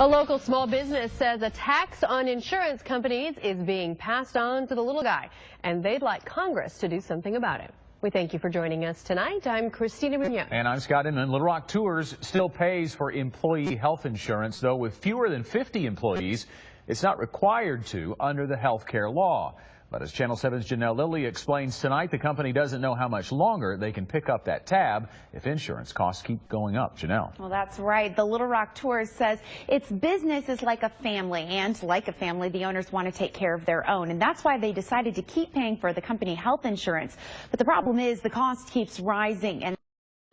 A local small business says a tax on insurance companies is being passed on to the little guy, and they'd like Congress to do something about it. We thank you for joining us tonight. I'm Christina Munoz. And I'm Scott Inman. Little Rock Tours still pays for employee health insurance, though with fewer than 50 employees, it's not required to under the health care law. But as Channel 7's Janelle Lilly explains tonight, the company doesn't know how much longer they can pick up that tab if insurance costs keep going up. Janelle. Well, that's right. The Little Rock Tours says its business is like a family, and like a family, the owners want to take care of their own. And that's why they decided to keep paying for the company health insurance. But the problem is the cost keeps rising, and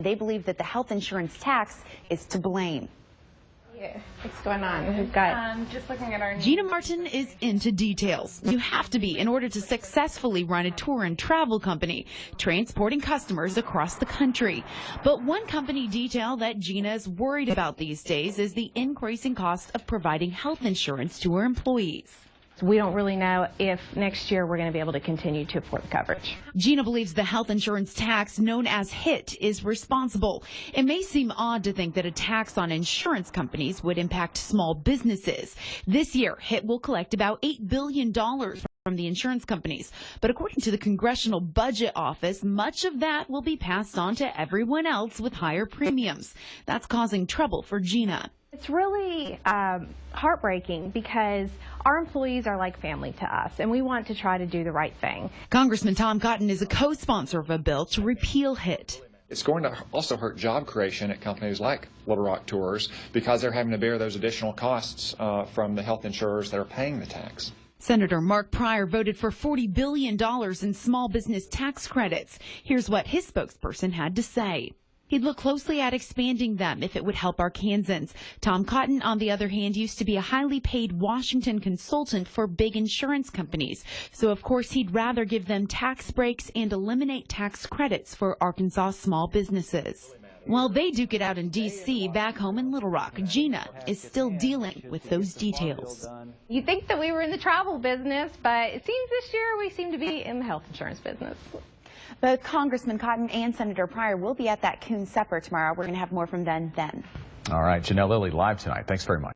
they believe that the health insurance tax is to blame. What's going on? We've got just looking at our Gina Martin is into details. You have to be in order to successfully run a tour and travel company, transporting customers across the country. But one company detail that Gina is worried about these days is the increasing cost of providing health insurance to her employees. We don't really know if next year we're going to be able to continue to afford coverage. Gina believes the health insurance tax, known as HIT, is responsible. It may seem odd to think that a tax on insurance companies would impact small businesses. This year, HIT will collect about $8 billion from the insurance companies. But according to the Congressional Budget Office, much of that will be passed on to everyone else with higher premiums. That's causing trouble for Gina. It's really heartbreaking because our employees are like family to us, and we want to try to do the right thing. Congressman Tom Cotton is a co-sponsor of a bill to repeal HIT. It's going to also hurt job creation at companies like Little Rock Tours because they're having to bear those additional costs from the health insurers that are paying the tax. Senator Mark Pryor voted for $40 billion in small business tax credits. Here's what his spokesperson had to say. He'd look closely at expanding them if it would help Arkansans. Tom Cotton, on the other hand, used to be a highly paid Washington consultant for big insurance companies. So, of course, he'd rather give them tax breaks and eliminate tax credits for Arkansas small businesses. While they duke it out in D.C., back home in Little Rock, Gina is still dealing with those details. You'd think that we were in the travel business, but it seems this year we seem to be in the health insurance business. But Congressman Cotton and Senator Pryor will be at that Coon Supper tomorrow. We're going to have more from them then. All right, Janelle Lilly live tonight. Thanks very much.